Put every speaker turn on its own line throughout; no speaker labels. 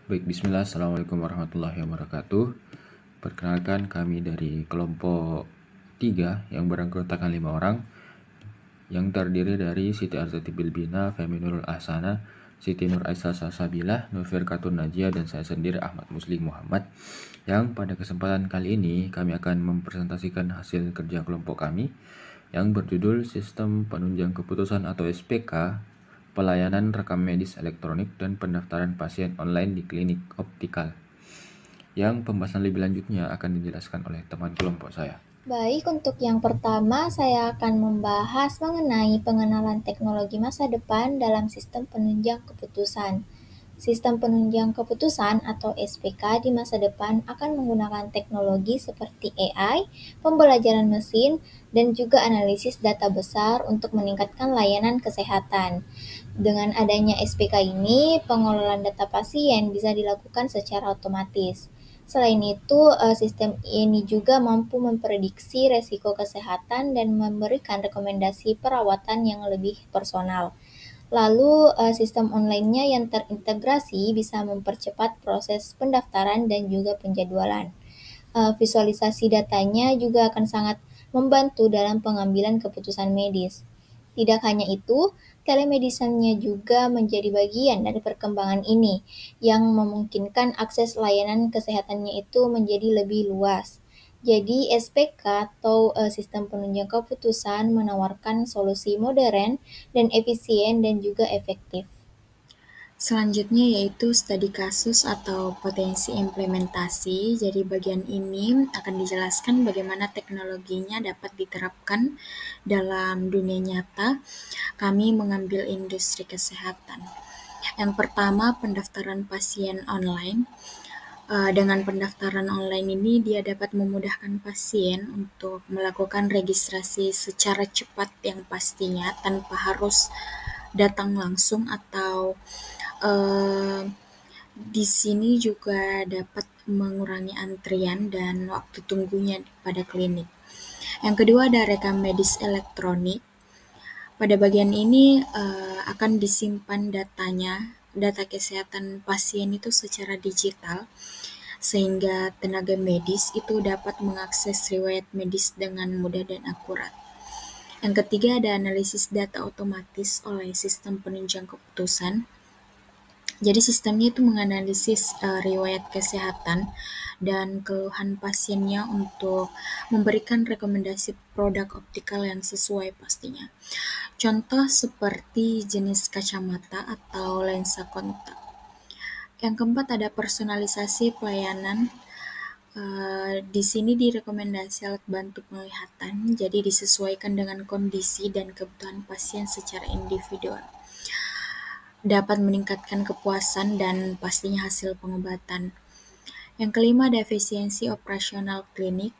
Baik, bismillah, assalamualaikum warahmatullahi wabarakatuh. Perkenalkan, kami dari kelompok 3 yang beranggotakan 5 orang, yang terdiri dari Siti Arzati Bilbina, Femi Nurul Ahsana, Siti Nur Aisyah Salsabilah, Nur Firkatun Najia, dan saya sendiri Ahmad Muslim Muhammad. Yang pada kesempatan kali ini kami akan mempresentasikan hasil kerja kelompok kami yang berjudul Sistem Penunjang Keputusan atau SPK, Pelayanan Rekam Medis Elektronik dan Pendaftaran Pasien Online di Klinik Optikal. Yang pembahasan lebih lanjutnya akan dijelaskan oleh teman kelompok saya.
Baik, untuk yang pertama saya akan membahas mengenai pengenalan teknologi masa depan dalam sistem penunjang keputusan. Sistem penunjang keputusan atau SPK di masa depan akan menggunakan teknologi seperti AI, pembelajaran mesin, dan juga analisis data besar untuk meningkatkan layanan kesehatan. Dengan adanya SPK ini, pengelolaan data pasien bisa dilakukan secara otomatis. Selain itu, sistem ini juga mampu memprediksi resiko kesehatan dan memberikan rekomendasi perawatan yang lebih personal. Lalu, sistem online-nya yang terintegrasi bisa mempercepat proses pendaftaran dan juga penjadwalan. Visualisasi datanya juga akan sangat membantu dalam pengambilan keputusan medis. Tidak hanya itu, telemedicine-nya juga menjadi bagian dari perkembangan ini, yang memungkinkan akses layanan kesehatannya itu menjadi lebih luas. Jadi, SPK atau sistem penunjang keputusan menawarkan solusi modern dan efisien dan juga efektif.
Selanjutnya yaitu studi kasus atau potensi implementasi. Jadi bagian ini akan dijelaskan bagaimana teknologinya dapat diterapkan dalam dunia nyata. Kami mengambil industri kesehatan. Yang pertama, pendaftaran pasien online. Dengan pendaftaran online ini, dia dapat memudahkan pasien untuk melakukan registrasi secara cepat yang pastinya tanpa harus datang langsung atau di sini juga dapat mengurangi antrian dan waktu tunggunya pada klinik. Yang kedua ada rekam medis elektronik. Pada bagian ini akan disimpan data kesehatan pasien itu secara digital, sehingga tenaga medis itu dapat mengakses riwayat medis dengan mudah dan akurat. Yang ketiga ada analisis data otomatis oleh sistem penunjang keputusan. Jadi sistemnya itu menganalisis riwayat kesehatan dan keluhan pasiennya untuk memberikan rekomendasi produk optikal yang sesuai pastinya. Contoh seperti jenis kacamata atau lensa kontak. Yang keempat ada personalisasi pelayanan. Di sini direkomendasi alat bantu penglihatan, jadi disesuaikan dengan kondisi dan kebutuhan pasien secara individual. Dapat meningkatkan kepuasan dan pastinya hasil pengobatan. Yang kelima ada efisiensi operasional klinik.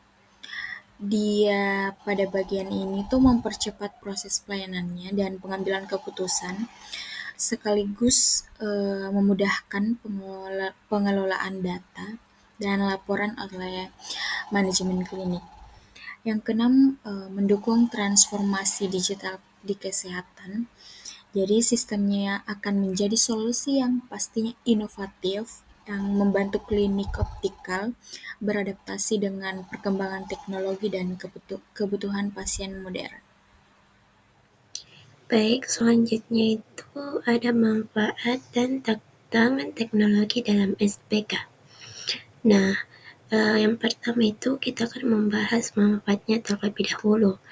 Dia pada bagian ini tuh mempercepat proses pelayanannya dan pengambilan keputusan, sekaligus memudahkan pengelolaan data dan laporan oleh manajemen klinik. Yang keenam, mendukung transformasi digital di kesehatan. Jadi sistemnya akan menjadi solusi yang pastinya inovatif, yang membantu klinik optikal beradaptasi dengan perkembangan teknologi dan kebutuhan pasien modern.
Baik, selanjutnya itu ada manfaat dan tantangan teknologi dalam SPK. Nah, yang pertama itu kita akan membahas manfaatnya terlebih dahulu.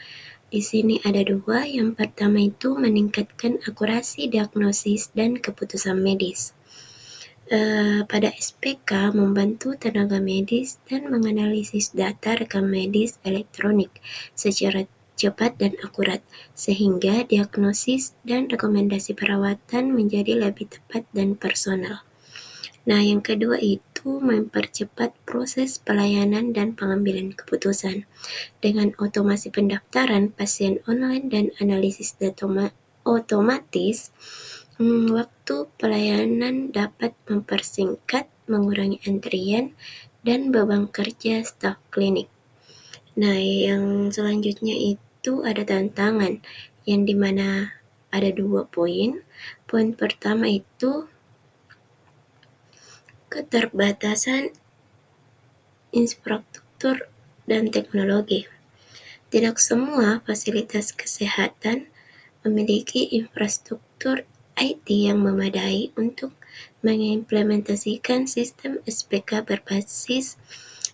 Di sini ada dua. Yang pertama itu meningkatkan akurasi diagnosis dan keputusan medis. Pada SPK membantu tenaga medis dan menganalisis data rekam medis elektronik secara cepat dan akurat, sehingga diagnosis dan rekomendasi perawatan menjadi lebih tepat dan personal. Nah, yang kedua itu mempercepat proses pelayanan dan pengambilan keputusan. Dengan otomasi pendaftaran pasien online dan analisis data otomatis, waktu pelayanan dapat mempersingkat, mengurangi antrian, dan beban kerja staf klinik. Nah, yang selanjutnya itu ada tantangan, yang dimana ada 2 poin. Poin pertama itu keterbatasan infrastruktur dan teknologi. Tidak semua fasilitas kesehatan memiliki infrastruktur IT yang memadai untuk mengimplementasikan sistem SPK berbasis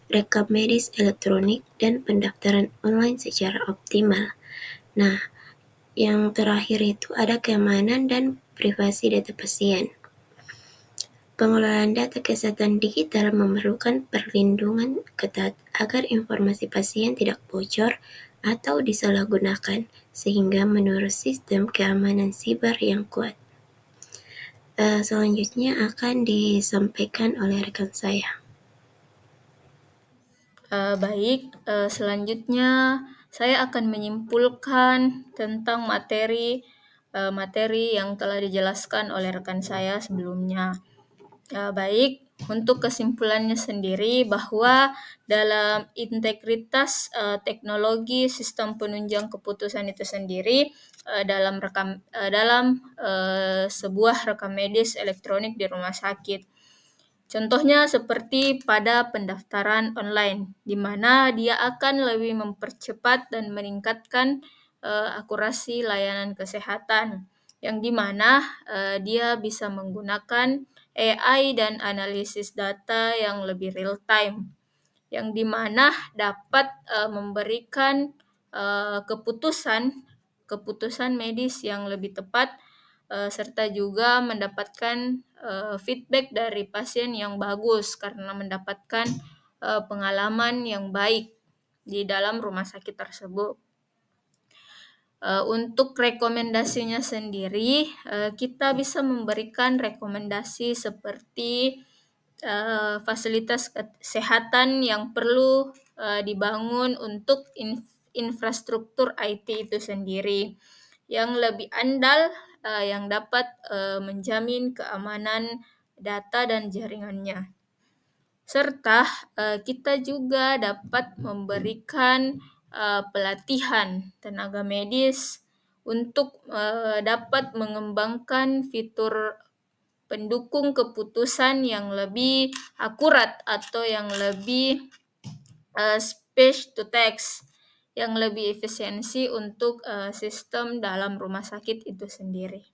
rekam medis elektronik dan pendaftaran online secara optimal. Nah, yang terakhir itu ada keamanan dan privasi data pasien. Pengelolaan data kesehatan digital memerlukan perlindungan ketat agar informasi pasien tidak bocor atau disalahgunakan, sehingga menurut sistem keamanan siber yang kuat. Selanjutnya akan disampaikan oleh rekan saya.
Baik, selanjutnya saya akan menyimpulkan tentang materi yang telah dijelaskan oleh rekan saya sebelumnya. Baik, untuk kesimpulannya sendiri bahwa dalam integritas teknologi sistem penunjang keputusan itu sendiri dalam sebuah rekam medis elektronik di rumah sakit. Contohnya seperti pada pendaftaran online, di mana dia akan lebih mempercepat dan meningkatkan akurasi layanan kesehatan, yang di mana dia bisa menggunakan AI dan analisis data yang lebih real time, yang di mana dapat memberikan keputusan medis yang lebih tepat serta juga mendapatkan feedback dari pasien yang bagus karena mendapatkan pengalaman yang baik di dalam rumah sakit tersebut. Untuk rekomendasinya sendiri, kita bisa memberikan rekomendasi seperti fasilitas kesehatan yang perlu dibangun untuk infrastruktur IT itu sendiri yang lebih andal, yang dapat menjamin keamanan data dan jaringannya. Serta kita juga dapat memberikan pelatihan tenaga medis untuk dapat mengembangkan fitur pendukung keputusan yang lebih akurat atau yang lebih speech to text, yang lebih efisiensi untuk sistem dalam rumah sakit itu sendiri.